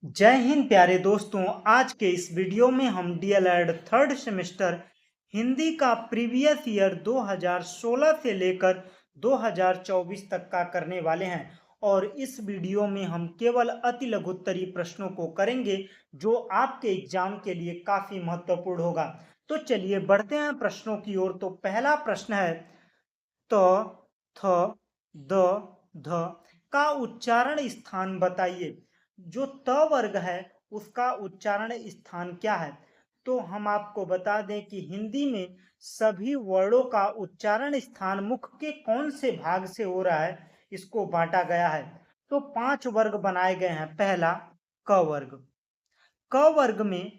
जय हिंद प्यारे दोस्तों। आज के इस वीडियो में हम डीएलएड थर्ड सेमेस्टर हिंदी का प्रीवियस ईयर 2016 से लेकर 2024 तक का करने वाले हैं और इस वीडियो में हम केवल अति लघुत्तरीय प्रश्नों को करेंगे जो आपके एग्जाम के लिए काफी महत्वपूर्ण होगा। तो चलिए बढ़ते हैं प्रश्नों की ओर। तो पहला प्रश्न है त थ द ध का उच्चारण स्थान बताइए। जो त वर्ग है उसका उच्चारण स्थान क्या है? तो हम आपको बता दें कि हिंदी में सभी वर्णों का उच्चारण स्थान मुख के कौन से भाग से हो रहा है, इसको बांटा गया है। तो 5 वर्ग बनाए गए हैं। पहला क वर्ग। क वर्ग में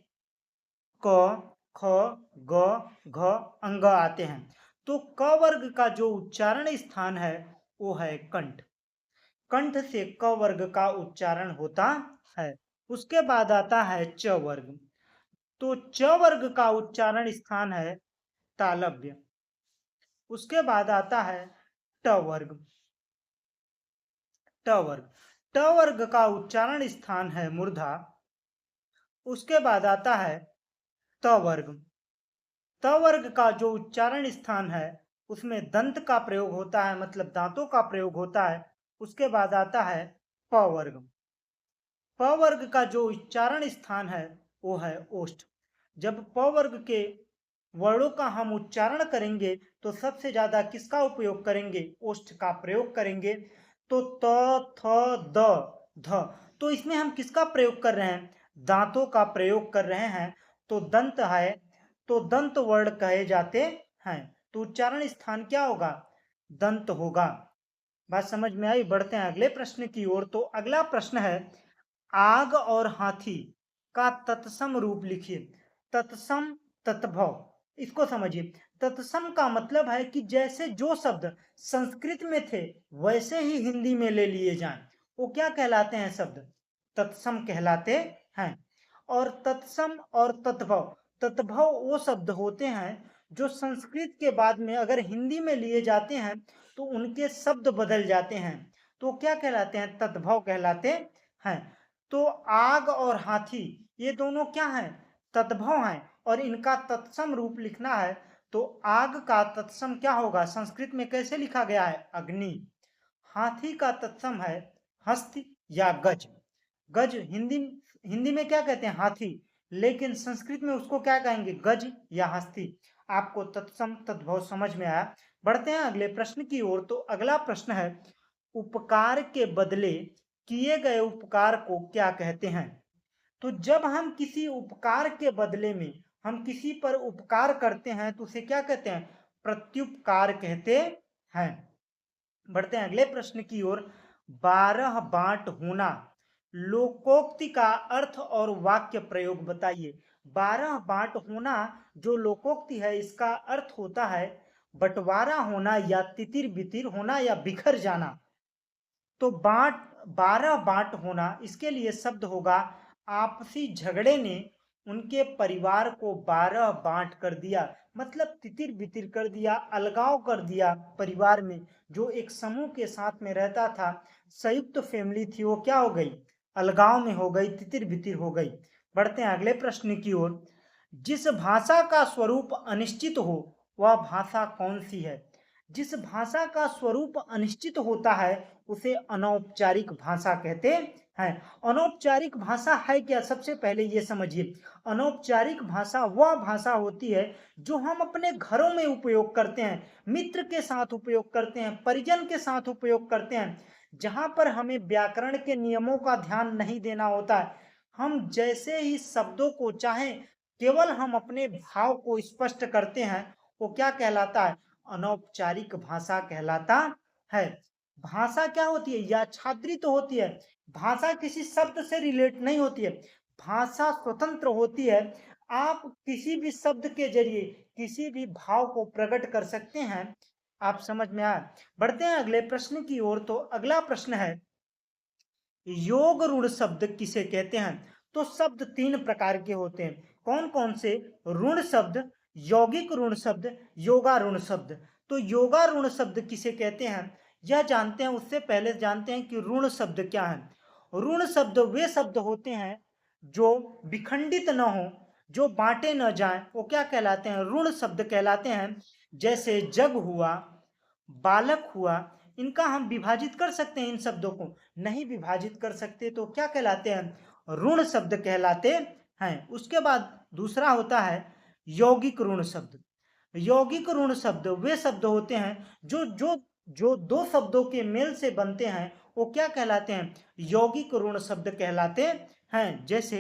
क, ख, ग, घ अंग आते हैं। तो क वर्ग का जो उच्चारण स्थान है वो है कंठ। कंठ से क वर्ग का उच्चारण होता है। उसके बाद आता है च वर्ग। तो च वर्ग का उच्चारण स्थान है तालव्य। उसके बाद आता है ट वर्ग। ट वर्ग। ट वर्ग का उच्चारण स्थान है मूर्धा। उसके बाद आता है त वर्ग। त वर्ग का जो उच्चारण स्थान है उसमें दंत का प्रयोग होता है, मतलब दांतों का प्रयोग होता है। उसके बाद आता है प वर्ग। प वर्ग का जो उच्चारण स्थान है वो है ओष्ठ। जब प वर्ग के वर्णों का हम उच्चारण करेंगे तो सबसे ज्यादा किसका उपयोग करेंगे? ओष्ठ का प्रयोग करेंगे। तो त थ द ध, तो इसमें हम किसका प्रयोग कर रहे हैं? दांतों का प्रयोग कर रहे हैं। तो दंत है, तो दंत वर्ण कहे जाते हैं। तो उच्चारण स्थान क्या होगा? दंत होगा। बात समझ में आई? बढ़ते हैं अगले प्रश्न की ओर। तो अगला प्रश्न है आग और हाथी का तत्सम रूप लिखिए। तत्सम, तत्भव, इसको समझिए। तत्सम का मतलब है कि जैसे जो शब्द संस्कृत में थे वैसे ही हिंदी में ले लिए जाएं, वो क्या कहलाते हैं? शब्द तत्सम कहलाते हैं। और तत्सम और तत्भव, तत्भव वो शब्द होते हैं जो संस्कृत के बाद में अगर हिंदी में लिए जाते हैं तो उनके शब्द बदल जाते हैं, तो क्या कहलाते हैं? तत्भव कहलाते हैं। तो आग और हाथी ये दोनों क्या हैं? तत्भव हैं। और इनका तत्सम रूप लिखना है तो आग का तत्सम क्या होगा? संस्कृत में कैसे लिखा गया है? अग्नि। हाथी का तत्सम है हस्त या गज। गज हिंदी हिंदी में क्या कहते हैं? हाथी। लेकिन संस्कृत में उसको क्या कहेंगे? गज या हस्ती। आपको तत्सम तद्भव समझ में आया? बढ़ते हैं अगले प्रश्न की ओर। तो अगला प्रश्न है उपकार के बदले किए गए उपकार को क्या कहते हैं? तो जब हम किसी उपकार के बदले में हम किसी पर उपकार करते हैं तो उसे क्या कहते हैं? प्रत्युपकार कहते हैं। बढ़ते हैं अगले प्रश्न की ओर। 12 बांट होना लोकोक्ति का अर्थ और वाक्य प्रयोग बताइए। 12 बांट होना जो लोकोक्ति है इसका अर्थ होता है बंटवारा होना या तितिर बितिर होना या बिखर जाना। तो बांट, 12 बांट होना, इसके लिए शब्द होगा आपसी झगड़े ने उनके परिवार को 12 बांट कर दिया, मतलब तितिर बितिर कर दिया, अलगाव कर दिया। परिवार में जो एक समूह के साथ में रहता था, संयुक्त फैमिली थी, वो क्या हो गई? अलगाव में हो गई, तितिर बितिर हो गई। बढ़ते हैं अगले प्रश्न की ओर। जिस भाषा का स्वरूप अनिश्चित हो वह भाषा कौन सी है? जिस भाषा का स्वरूप अनिश्चित होता है उसे अनौपचारिक भाषा कहते हैं। अनौपचारिक भाषा है क्या? सबसे पहले ये समझिए, अनौपचारिक भाषा वह भाषा होती है जो हम अपने घरों में उपयोग करते हैं, मित्र के साथ उपयोग करते हैं, परिजन के साथ उपयोग करते हैं, जहां पर हमें व्याकरण के नियमों का ध्यान नहीं देना होता है। हम जैसे ही शब्दों को चाहें केवल हम अपने भाव को स्पष्ट करते हैं, वो क्या कहलाता है? अनौपचारिक भाषा कहलाता है। भाषा क्या होती है? याच्छादृत होती है। भाषा किसी शब्द से रिलेट नहीं होती है, भाषा स्वतंत्र होती है। आप किसी भी शब्द के जरिए किसी भी भाव को प्रकट कर सकते हैं। आप समझ में आया? बढ़ते हैं अगले प्रश्न की ओर। तो अगला प्रश्न है योग ऋण शब्द किसे कहते हैं? तो शब्द 3 प्रकार के होते हैं। कौन कौन से? ऋण शब्द, यौगिक ऋण शब्द, योगारूढ़ शब्द। तो योगारूढ़ शब्द किसे कहते हैं यह जानते हैं, उससे पहले जानते हैं कि ऋण शब्द क्या है। ऋण शब्द वे शब्द होते हैं जो विखंडित न हो, जो बांटे न जाएं, वो क्या कहलाते हैं? ऋण शब्द कहलाते हैं। जैसे जग हुआ, बालक हुआ, इनका हम विभाजित कर सकते हैं? इन शब्दों को नहीं विभाजित कर सकते, तो क्या कहलाते हैं? ऋण शब्द कहलाते हैं। उसके बाद दूसरा होता है यौगिक ऋण शब्द। यौगिक ऋण शब्द वे शब्द होते हैं जो जो जो दो शब्दों के मेल से बनते हैं, वो क्या कहलाते हैं? यौगिक ऋण शब्द कहलाते हैं। जैसे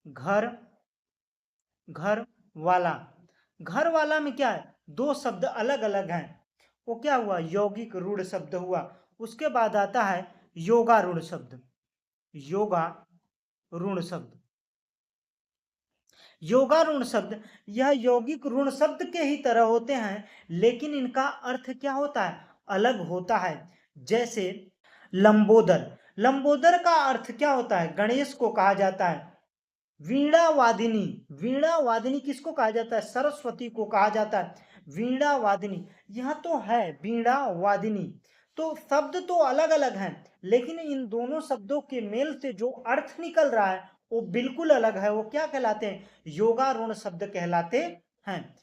घर, घर वाला। घर वाला में क्या है? दो शब्द अलग अलग हैं, वो क्या हुआ? यौगिक ऋण शब्द हुआ। उसके बाद आता है योगा ऋण शब्द। योगा ऋण शब्द, योगा ऋण शब्द, यह यौगिक ऋण शब्द के ही तरह होते हैं, लेकिन इनका अर्थ क्या होता है? अलग होता है। जैसे लंबोदर। लंबोदर का अर्थ क्या होता है? गणेश को कहा जाता है। वीणा वादिनी, वीणा वादिनी किसको कहा जाता है? सरस्वती को कहा जाता है वीणा वादिनी। यह तो है वीणा वादिनी, तो शब्द तो अलग अलग हैं, लेकिन इन दोनों शब्दों के मेल से जो अर्थ निकल रहा है वो बिल्कुल अलग है। वो क्या कहलाते हैं? योगारूढ़ शब्द कहलाते हैं।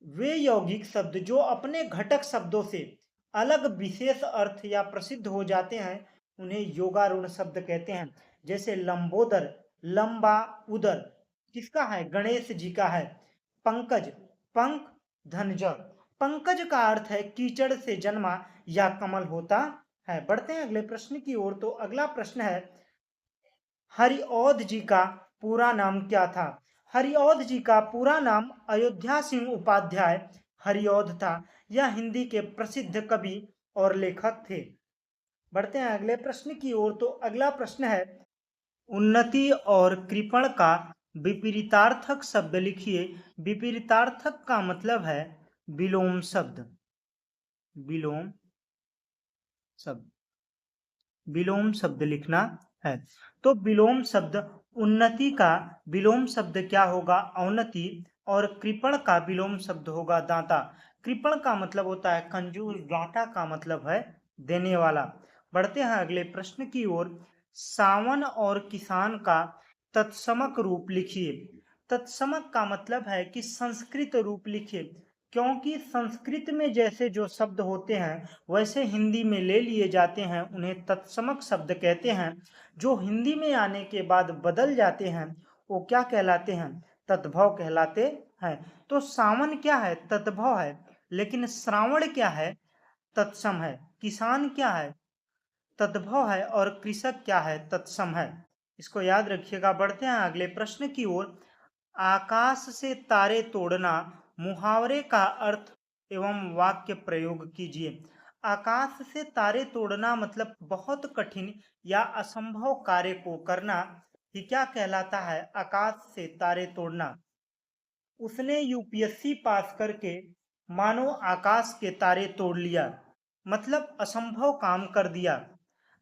वे यौगिक शब्द जो अपने घटक शब्दों से अलग विशेष अर्थ या प्रसिद्ध हो जाते हैं, उन्हें योगारूढ़ शब्द कहते हैं। जैसे लंबोदर, लंबा उदर किसका है? गणेश जी का है। पंकज, पंख धनज, पंकज का अर्थ है कीचड़ से जन्मा या कमल होता है। बढ़ते हैं अगले प्रश्न की ओर। तो अगला प्रश्न है हरिऔध जी का पूरा नाम क्या था? हरिऔध जी का पूरा नाम अयोध्या सिंह उपाध्याय हरिऔध था। यह हिंदी के प्रसिद्ध कवि और लेखक थे। बढ़ते हैं अगले प्रश्न की ओर। तो अगला प्रश्न है उन्नति और कृपण का विपरीतार्थक शब्द लिखिए। विपरीतार्थक का मतलब है विलोम शब्द। विलोम शब्द, विलोम शब्द लिखना है। तो विलोम शब्द, उन्नति का विलोम शब्द क्या होगा? अवनति। और कृपण का विलोम शब्द होगा दाता। कृपण का मतलब होता है कंजूस, दाता का मतलब है देने वाला। बढ़ते हैं अगले प्रश्न की ओर। सावन और किसान का तत्समक रूप लिखिए। तत्समक का मतलब है कि संस्कृत रूप लिखिए, क्योंकि संस्कृत में जैसे जो शब्द होते हैं वैसे हिंदी में ले लिए जाते हैं, उन्हें तत्समक शब्द कहते हैं। जो हिंदी में आने के बाद बदल जाते हैं वो क्या कहलाते हैं? तद्भव कहलाते हैं। तो सावन क्या है? तद्भव है। लेकिन श्रावण क्या है? तत्सम है। किसान क्या है? तद्भव है। और कृषक क्या है? तत्सम है। इसको याद रखिएगा। बढ़ते हैं अगले प्रश्न की ओर। आकाश से तारे तोड़ना मुहावरे का अर्थ एवं वाक्य प्रयोग कीजिए। आकाश से तारे तोड़ना मतलब बहुत कठिन या असंभव कार्य को करना ही क्या कहलाता है? आकाश से तारे तोड़ना। उसने यूपीएससी पास करके मानो आकाश के तारे तोड़ लिया, मतलब असंभव काम कर दिया।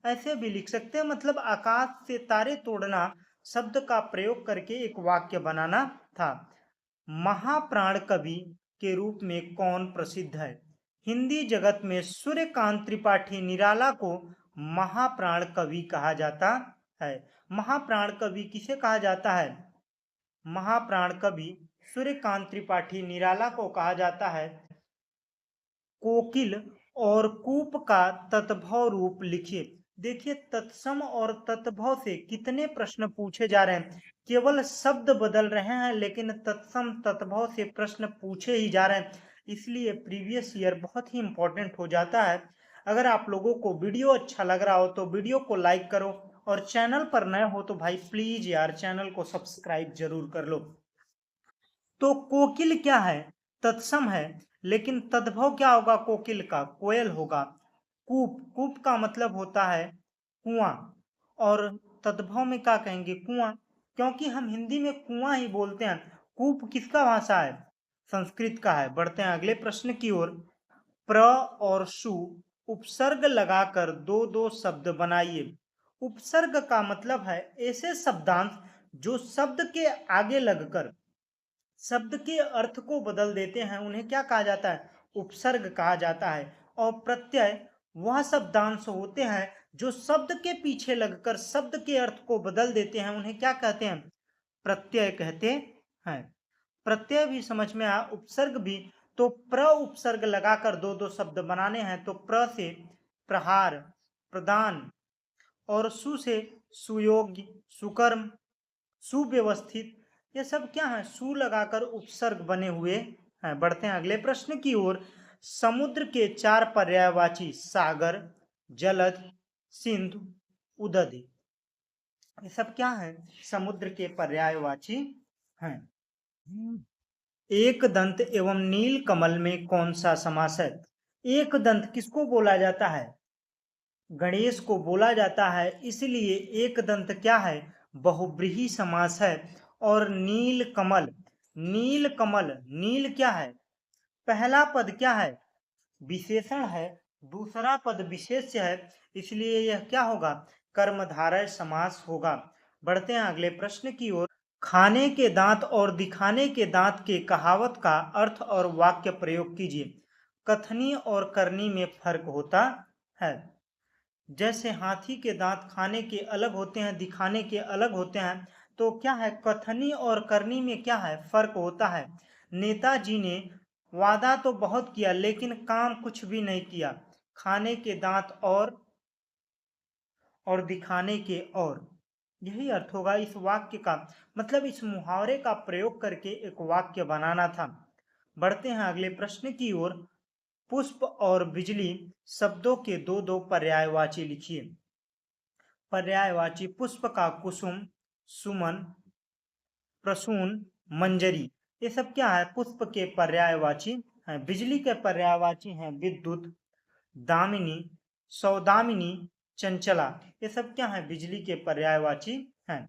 ऐसे भी लिख सकते हैं, मतलब आकाश से तारे तोड़ना शब्द का प्रयोग करके एक वाक्य बनाना था। महाप्राण कवि के रूप में कौन प्रसिद्ध है? हिंदी जगत में सूर्यकांत त्रिपाठी निराला को महाप्राण कवि कहा जाता है। महाप्राण कवि किसे कहा जाता है? महाप्राण कवि सूर्यकांत त्रिपाठी निराला को कहा जाता है। कोकिल और कूप का तत्भव रूप लिखिए। देखिए तत्सम और तत्भव से कितने प्रश्न पूछे जा रहे हैं। केवल शब्द बदल रहे हैं लेकिन तत्सम तत्भव से प्रश्न पूछे ही जा रहे हैं। इसलिए प्रीवियस ईयर बहुत ही इंपॉर्टेंट हो जाता है। अगर आप लोगों को वीडियो अच्छा लग रहा हो तो वीडियो को लाइक करो, और चैनल पर नए हो तो भाई प्लीज यार चैनल को सब्सक्राइब जरूर कर लो। तो कोकिल क्या है? तत्सम है। लेकिन तद्भव क्या होगा? कोकिल का कोयल होगा। कूप, कूप का मतलब होता है कुआं, और तद्भव में क्या कहेंगे? कुआं, क्योंकि हम हिंदी में कुआं ही बोलते हैं। कूप किसका भाषा है? संस्कृत का है। बढ़ते हैं अगले प्रश्न की ओर। प्र और सु उपसर्ग लगाकर दो दो शब्द बनाइए। उपसर्ग का मतलब है ऐसे शब्दांश जो शब्द के आगे लगकर शब्द के अर्थ को बदल देते हैं, उन्हें क्या कहा जाता है? उपसर्ग कहा जाता है। और प्रत्यय वह शब्दांश होते हैं जो शब्द के पीछे लगकर शब्द के अर्थ को बदल देते हैं उन्हें क्या कहते हैं? प्रत्यय कहते हैं। प्रत्यय भी समझ में आया, उपसर्ग भी। तो प्र उपसर्ग लगाकर दो दो शब्द बनाने हैं तो प्र से प्रहार, प्रदान, और सु से सुयोग्य, सुकर्म, सुव्यवस्थित, ये सब क्या है? सु लगाकर उपसर्ग बने हुए हैं। बढ़ते हैं अगले प्रश्न की ओर। समुद्र के चार पर्यायवाची सागर, जलद, सिंधु, उदधि, ये सब क्या है? समुद्र के पर्यायवाची हैं। एक दंत एवं नील कमल में कौन सा समास है? एक दंत किसको बोला जाता है? गणेश को बोला जाता है, इसलिए एक दंत क्या है? बहुब्रीहि समास है। और नील कमल, नील कमल, नील क्या है? पहला पद क्या है? विशेषण है, दूसरा पद विशेष्य है, इसलिए यह क्या होगा? कर्मधारय समास होगा। बढ़ते हैं अगले प्रश्न की ओर। खाने के दांत और दिखाने के दांत के कहावत का अर्थ और वाक्य प्रयोग कीजिए। कथनी और करनी में फर्क होता है। जैसे हाथी के दांत खाने के अलग होते हैं, दिखाने के अलग होते हैं, तो क्या है? कथनी और करनी में क्या है? फर्क होता है। नेताजी ने वादा तो बहुत किया लेकिन काम कुछ भी नहीं किया। खाने के दांत और दिखाने के और, यही अर्थ होगा इस वाक्य का। मतलब इस मुहावरे का प्रयोग करके एक वाक्य बनाना था। बढ़ते हैं अगले प्रश्न की ओर। पुष्प और बिजली शब्दों के दो दो पर्यायवाची लिखिए। पर्यायवाची पुष्प का कुसुम, सुमन, प्रसून, मंजरी, ये सब क्या है? पुष्प के पर्यायवाची हैं। बिजली के पर्यायवाची हैं विद्युत, दामिनी, सौदामिनी, चंचला, ये सब क्या है? बिजली के पर्यायवाची हैं।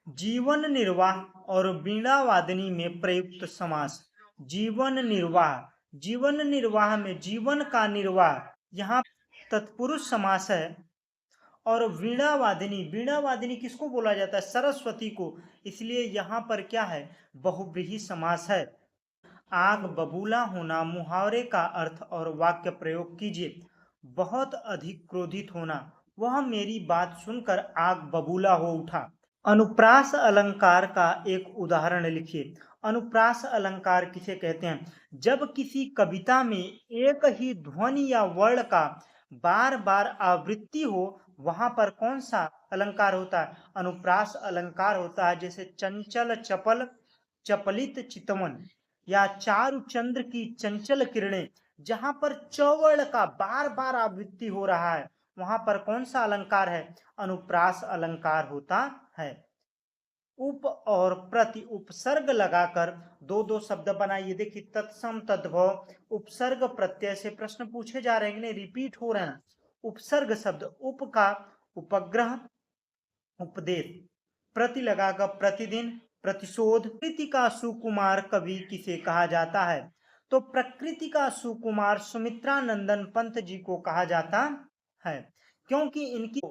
जीवन निर्वाह और वीणा वादनी में प्रयुक्त समास। जीवन निर्वाह, जीवन निर्वाह में जीवन का निर्वाह यहाँ तत्पुरुष समास है। और वीणा वादिनी, वीणा वादिनी किसको बोला जाता है? सरस्वती को, इसलिए यहाँ पर क्या है? बहुव्रीहि समास है। आग बबूला होना मुहावरे का अर्थ और वाक्य प्रयोग कीजिए। बहुत अधिक क्रोधित होना, वह मेरी बात सुनकर आग बबूला हो उठा। अनुप्रास अलंकार का एक उदाहरण लिखिए। अनुप्रास अलंकार किसे कहते हैं? जब किसी कविता में एक ही ध्वनि या वर्ण का बार बार आवृत्ति हो, वहां पर कौन सा अलंकार होता है? अनुप्रास अलंकार होता है। जैसे चंचल चपल, चपलित चितवन, या चारुचंद्र की चंचल किरणें, जहां पर चौवर्ण का बार बार आवृत्ति हो रहा है, वहां पर कौन सा अलंकार है? अनुप्रास अलंकार होता है। उप और प्रति उपसर्ग लगाकर दो दो शब्द बनाइए। देखिए, तत्सम, तद्भव, उपसर्ग प्रत्यय से प्रश्न पूछे जा रहे हैं, रिपीट हो रहे हैं। उपसर्ग शब्द, उप का उपग्रह, उपदेश, प्रति लगाकर प्रतिदिन, प्रतिशोध। प्रकृति का सुकुमार कवि किसे कहा जाता है? तो प्रकृति का सुकुमार सुमित्रा नंदन पंत जी को कहा जाता है, क्योंकि इनकी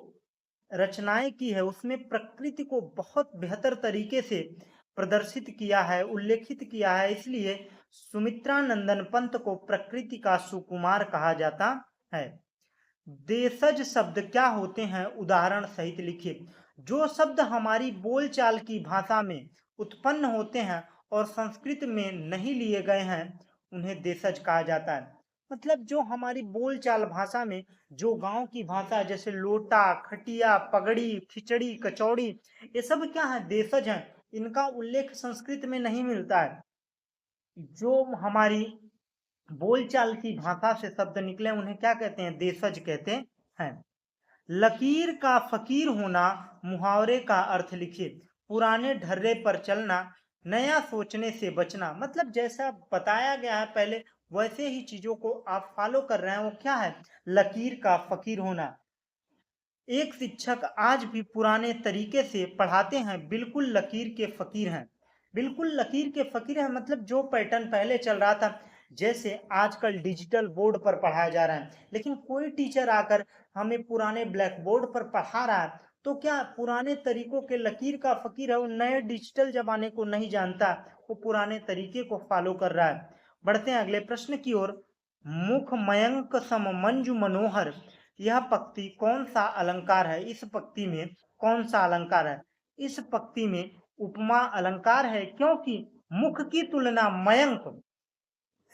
रचनाएं की है उसमें प्रकृति को बहुत बेहतर तरीके से प्रदर्शित किया है, उल्लेखित किया है, इसलिए सुमित्रा नंदन पंत को प्रकृति का सुकुमार कहा जाता है। देशज शब्द क्या होते हैं? उदाहरण सहित लिखिए। जो शब्द हमारी बोलचाल की भाषा में उत्पन्न होते हैं और संस्कृत में नहीं लिए गए हैं उन्हें देशज कहा जाता है। मतलब जो हमारी बोलचाल भाषा में, जो गांव की भाषा, जैसे लोटा, खटिया, पगड़ी, खिचड़ी, कचौड़ी, ये सब क्या है? देशज हैं। इनका उल्लेख संस्कृत में नहीं मिलता है। जो हमारी बोलचाल की भाषा से शब्द निकले उन्हें क्या कहते हैं? देशज कहते हैं। लकीर का फकीर होना मुहावरे का अर्थ लिखिए। पुराने ढर्रे पर चलना, नया सोचने से बचना। मतलब जैसा बताया गया है पहले वैसे ही चीजों को आप फॉलो कर रहे हैं, वो क्या है? लकीर का फकीर होना। एक शिक्षक आज भी पुराने तरीके से पढ़ाते हैं, बिल्कुल लकीर के फकीर हैं। बिल्कुल लकीर के फकीर हैं मतलब जो पैटर्न पहले चल रहा था, जैसे आजकल डिजिटल बोर्ड पर पढ़ाया जा रहा है, लेकिन कोई टीचर आकर हमें पुराने ब्लैक बोर्ड पर पढ़ा रहा है तो क्या पुराने तरीकों के लकीर का फकीर है? वो नए डिजिटल जमाने को नहीं जानता, वो पुराने तरीके को फॉलो कर रहा है। बढ़ते हैं अगले प्रश्न की ओर। मुख मयंक सम मंजू मनोहर यह पंक्ति कौन सा अलंकार है? इस पंक्ति में कौन सा अलंकार है? इस पंक्ति में उपमा अलंकार है, क्योंकि मुख की तुलना मयंक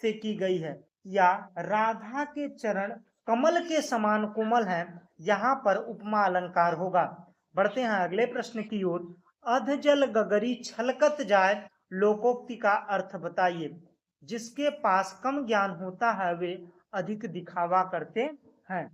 से की गई है, या राधा के चरण कमल के समान कोमल है, यहाँ पर उपमा अलंकार होगा। बढ़ते हैं अगले प्रश्न की ओर। अधजल गगरी छलकत जाए, लोकोक्ति का अर्थ बताइए। जिसके पास कम ज्ञान होता है वे अधिक दिखावा करते हैं।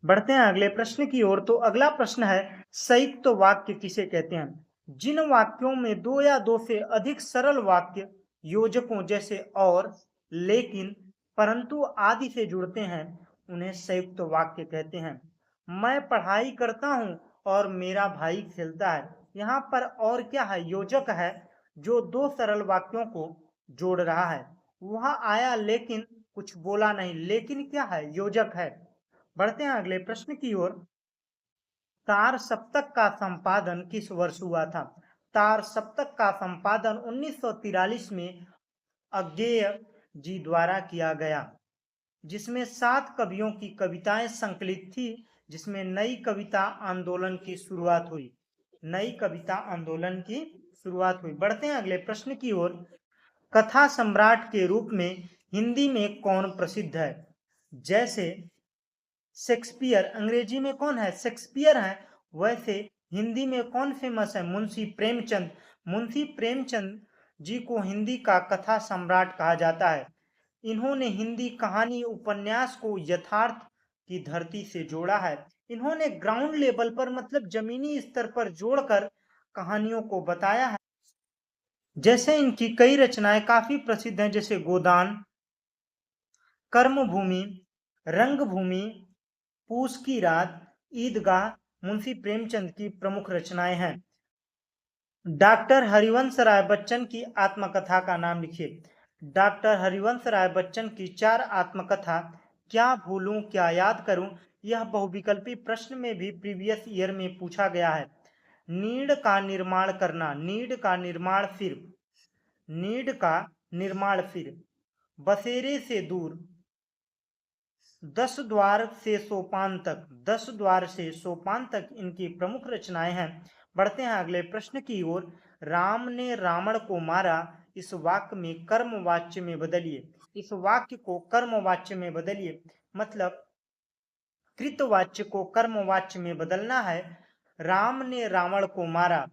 बढ़ते हैं अगले प्रश्न की ओर। तो अगला प्रश्न है, संयुक्त वाक्य किसे कहते हैं? जिन वाक्यों में दो या दो से अधिक सरल वाक्य योजकों जैसे और, लेकिन, परंतु आदि से जुड़ते हैं, उन्हें संयुक्त वाक्य कहते हैं। मैं पढ़ाई करता हूं और मेरा भाई खेलता है। यहाँ पर और क्या है? योजक है, जो दो सरल वाक्यों को जोड़ रहा है। वह आया लेकिन कुछ बोला नहीं, लेकिन क्या है? योजक है। बढ़ते हैं अगले प्रश्न की ओर। तार सप्तक का संपादन किस वर्ष हुआ था? तार सप्तक का संपादन 1943 में अज्ञेय जी द्वारा किया गया, जिसमें 7 कवियों की कविताएं संकलित थी, जिसमें नई कविता आंदोलन की शुरुआत हुई। नई कविता आंदोलन की शुरुआत हुई। बढ़ते हैं अगले प्रश्न की ओर। कथा सम्राट के रूप में हिंदी में कौन प्रसिद्ध है? जैसे शेक्सपियर, अंग्रेजी में कौन है? शेक्सपियर है। वैसे हिंदी में कौन फेमस है? मुंशी प्रेमचंद। मुंशी प्रेमचंद जी को हिंदी का कथा सम्राट कहा जाता है। इन्होंने हिंदी कहानी उपन्यास को यथार्थ की धरती से जोड़ा है। इन्होंने ग्राउंड लेवल पर, मतलब जमीनी स्तर पर जोड़कर कहानियों को बताया है। जैसे इनकी कई रचनाएं काफी प्रसिद्ध हैं, जैसे गोदान, कर्मभूमि, रंगभूमि, पूस की रात, ईदगाह मुंशी प्रेमचंद की प्रमुख रचनाएं हैं। डॉक्टर हरिवंश राय बच्चन की आत्मकथा का नाम लिखिए। डॉक्टर हरिवंश राय बच्चन की 4 आत्मकथा, क्या भूलूं क्या याद करूं, यह बहुविकल्पी प्रश्न में भी प्रीवियस ईयर में पूछा गया है। नीड का निर्माण करना, नीड का निर्माण फिर, नीड का निर्माण फिर, बसेरे से दूर, 10 द्वार से सोपान तक, 10 द्वार से सोपान तक इनकी प्रमुख रचनाएं हैं। बढ़ते हैं अगले प्रश्न की ओर। राम ने रावण को मारा, इस वाक्य में कर्मवाच्य में बदलिए। इस वाक्य को कर्मवाच्य में बदलिए, मतलब कृतवाच्य को कर्मवाच्य में बदलना है। राम ने रावण को मारा,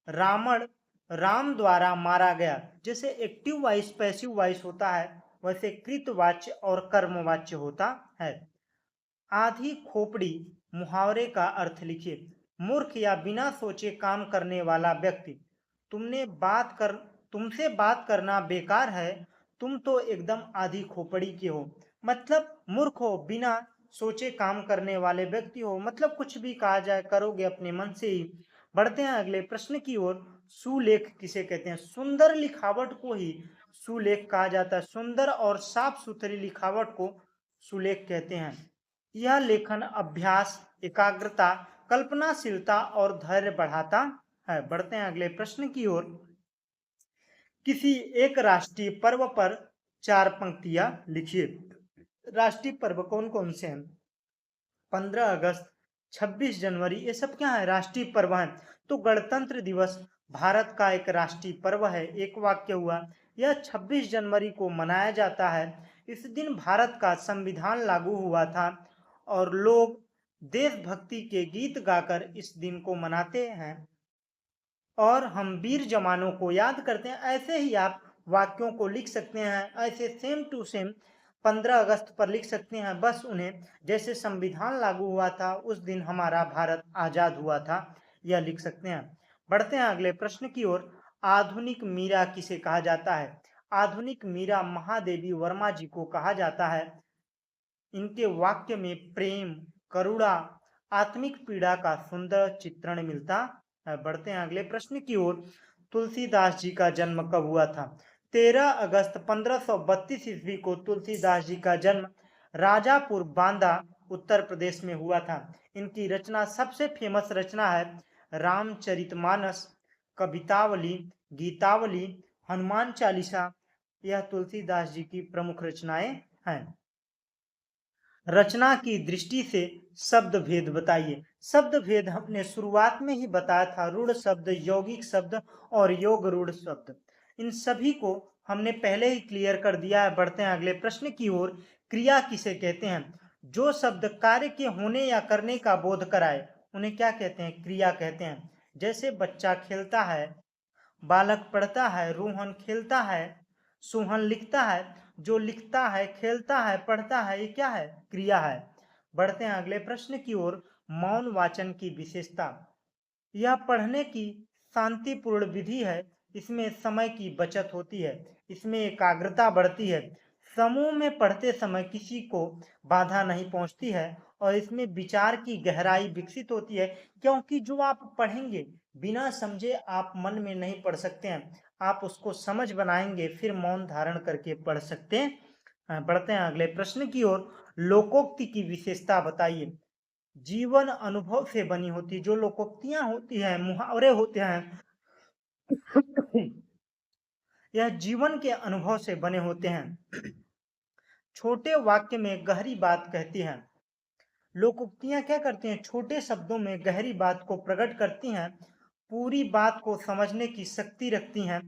रावण राम द्वारा मारा गया। जैसे एक्टिव वॉइस पैसिव वॉइस होता है, वैसे कृतवाच्य और कर्मवाच्य होता है। आधी खोपड़ी मुहावरे का अर्थ लिखिए। मूर्ख या बिना सोचे काम करने वाला व्यक्ति। तुमसे बात करना बेकार है, तुम तो एकदम आधी खोपड़ी के हो। मतलब मूर्ख हो, बिना सोचे काम करने वाले व्यक्ति हो, मतलब कुछ भी कहा जाए करोगे अपने मन से ही। बढ़ते हैं अगले प्रश्न की ओर। सुलेख किसे कहते हैं? सुंदर लिखावट को ही सुलेख कहा जाता है। सुंदर और साफ सुथरी लिखावट को सुलेख कहते हैं। यह लेखन अभ्यास, एकाग्रता, कल्पनाशीलता और धैर्य बढ़ाता है। बढ़ते हैं अगले प्रश्न की ओर। किसी एक राष्ट्रीय पर्व पर 4 पंक्तियां लिखिए। राष्ट्रीय पर्व कौन कौन से हैं? 15 अगस्त, 26 जनवरी, ये सब क्या है? राष्ट्रीय पर्व हैं। तो गणतंत्र दिवस भारत का एक राष्ट्रीय पर्व है, एक वाक्य हुआ। यह 26 जनवरी को मनाया जाता है। इस दिन भारत का संविधान लागू हुआ था और लोग देशभक्ति के गीत गाकर इस दिन को मनाते हैं और हम वीर जवानों को याद करते हैं। ऐसे ही आप वाक्यों को लिख सकते हैं, ऐसे सेम टू सेम 15 अगस्त पर लिख सकते हैं। बस उन्हें जैसे संविधान लागू हुआ था उस दिन हमारा भारत आजाद हुआ था, यह लिख सकते हैं। बढ़ते हैं अगले प्रश्न की ओर। आधुनिक मीरा किसे कहा जाता है? आधुनिक मीरा महादेवी वर्मा जी को कहा जाता है। इनके वाक्य में प्रेम, करुणा, आत्मिक पीड़ा का सुंदर चित्रण मिलता है। बढ़ते हैं अगले प्रश्न की ओर। तुलसीदास जी का जन्म कब हुआ था? 13 अगस्त 1532 ईस्वी को तुलसीदास जी का जन्म राजापुर बांदा उत्तर प्रदेश में हुआ था। इनकी रचना, सबसे फेमस रचना है रामचरितमानस, कवितावली, गीतावली, हनुमान चालीसा। यह तुलसीदास जी की प्रमुख रचनाएं हैं। रचना की दृष्टि से शब्द भेद बताइए। शब्द भेद हमने शुरुआत में ही बताया था, रूढ़ शब्द, यौगिक शब्द और योग रूढ़ शब्द, इन सभी को हमने पहले ही क्लियर कर दिया है। बढ़ते हैं अगले प्रश्न की ओर। क्रिया किसे कहते हैं? जो शब्द कार्य के होने या करने का बोध कराए उन्हें क्या कहते हैं? क्रिया कहते हैं। जैसे बच्चा खेलता है, बालक पढ़ता है, रोहन खेलता है, सोहन लिखता है। जो लिखता है, खेलता है, पढ़ता है, ये क्या है? क्रिया है। बढ़ते हैं अगले प्रश्न की ओर। मौन वाचन की विशेषता। यह पढ़ने की शांतिपूर्ण विधि है। इसमें समय की बचत होती है, इसमें एकाग्रता बढ़ती है, समूह में पढ़ते समय किसी को बाधा नहीं पहुंचती है और इसमें विचार की गहराई विकसित होती है। क्योंकि जो आप पढ़ेंगे बिना समझे आप मन में नहीं पढ़ सकते हैं, आप उसको समझ बनाएंगे फिर मौन धारण करके पढ़ सकते हैं। बढ़ते हैं अगले प्रश्न की ओर। लोकोक्ति की विशेषता बताइए। जीवन अनुभव से बनी होती, जो लोकोक्तियां होती हैं, मुहावरे होते हैं, यह जीवन के अनुभव से बने होते हैं। छोटे वाक्य में गहरी बात कहती हैं। लोकोक्तियां क्या करती हैं? छोटे शब्दों में गहरी बात को प्रकट करती हैं, पूरी बात को समझने की शक्ति रखती हैं,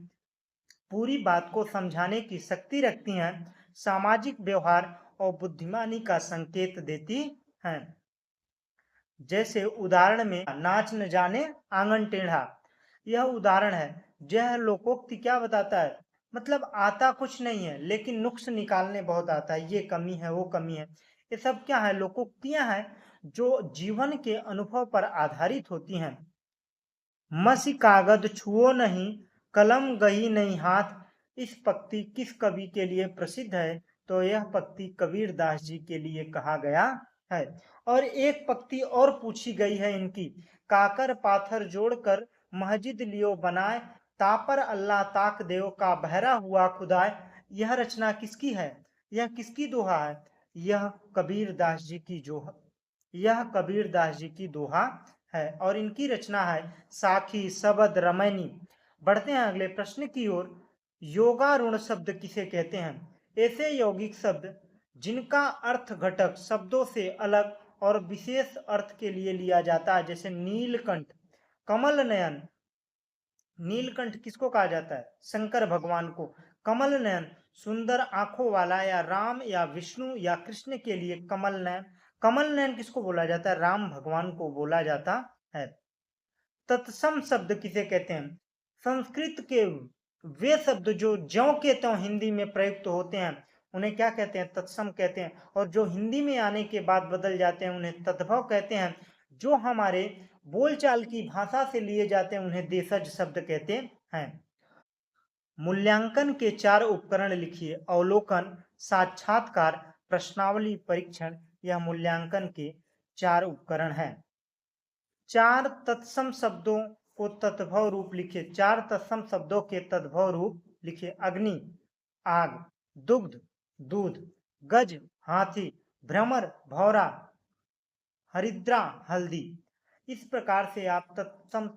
पूरी बात को समझाने की शक्ति रखती हैं, सामाजिक व्यवहार और बुद्धिमानी का संकेत देती हैं। जैसे उदाहरण में नाच न जाने आंगन टेढ़ा, यह उदाहरण है। यह लोकोक्ति क्या बताता है? मतलब आता कुछ नहीं है लेकिन नुक्स निकालने बहुत आता है, ये कमी है, वो कमी है। ये सब क्या है? लोकोक्तियां हैं जो जीवन के अनुभव पर आधारित होती हैं। मसी कागज छुओ नहीं, कलम गही नहीं हाथ, इस पंक्ति किस कवि के लिए प्रसिद्ध है? तो यह पंक्ति कबीर दास जी के लिए कहा गया है। और एक पंक्ति और पूछी गई है इनकी। काकर पाथर जोड़कर मस्जिद लियो बनाए, तापर अल्लाह ताक देव का बहरा हुआ खुदाए। यह रचना किसकी है? यह किसकी दोहा है? यह कबीर दास जी की यह कबीर दास जी की दोहा है और इनकी रचना है साखी सबद रमैनी। बढ़ते हैं अगले प्रश्न की ओर। योगारूढ़ शब्द किसे कहते हैं? ऐसे यौगिक शब्द जिनका अर्थ घटक शब्दों से अलग और विशेष अर्थ के लिए लिया जाता है। जैसे नीलकंठ, कमल नयन। नीलकंठ किसको कहा जाता है? शंकर भगवान को। कमल नयन सुंदर आंखों वाला, या राम या विष्णु या कृष्ण के लिए कमल नयन। कमल नयन किसको बोला जाता है? राम भगवान को बोला जाता है। तत्सम शब्द किसे कहते हैं? संस्कृत के वे शब्द जो ज्यों के त्यों हिंदी में प्रयुक्त होते हैं उन्हें क्या कहते हैं? तत्सम कहते हैं। और जो हिंदी में आने के बाद बदल जाते हैं उन्हें तद्भव कहते हैं। जो हमारे बोलचाल की भाषा से लिए जाते हैं उन्हें देशज शब्द कहते हैं। मूल्यांकन के 4 उपकरण लिखिए। अवलोकन, साक्षात्कार, प्रश्नावली, परीक्षण। यह मूल्यांकन के 4 उपकरण हैं। 4 तत्सम शब्दों को तद्भव रूप लिखिए। 4 तत्सम शब्दों के तद्भव रूप लिखिए। अग्नि आग, दुग्ध दूध, गज हाथी, भ्रमर भौरा, हरिद्रा हल्दी। इस प्रकार से आप तत्सम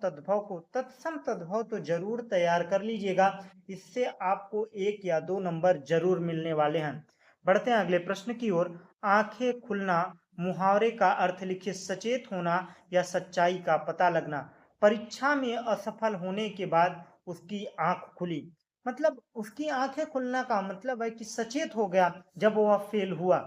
तद्भव तो जरूर तैयार कर लीजिएगा, इससे आपको 1 या 2 नंबर जरूर मिलने वाले हैं। बढ़ते हैं अगले प्रश्न की ओर। आंखें खुलना, मुहावरे का अर्थ लिखिए। सचेत होना या सच्चाई का पता लगना। परीक्षा में असफल होने के बाद उसकी आंख खुली, मतलब उसकी आंखें खुलना का मतलब है कि सचेत हो गया जब वह फेल हुआ।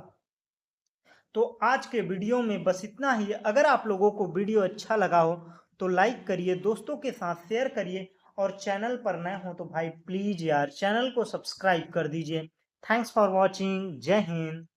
तो आज के वीडियो में बस इतना ही। अगर आप लोगों को वीडियो अच्छा लगा हो तो लाइक करिए, दोस्तों के साथ शेयर करिए और चैनल पर नए हो तो भाई प्लीज यार चैनल को सब्सक्राइब कर दीजिए। Thanks for watching. जय हिंद।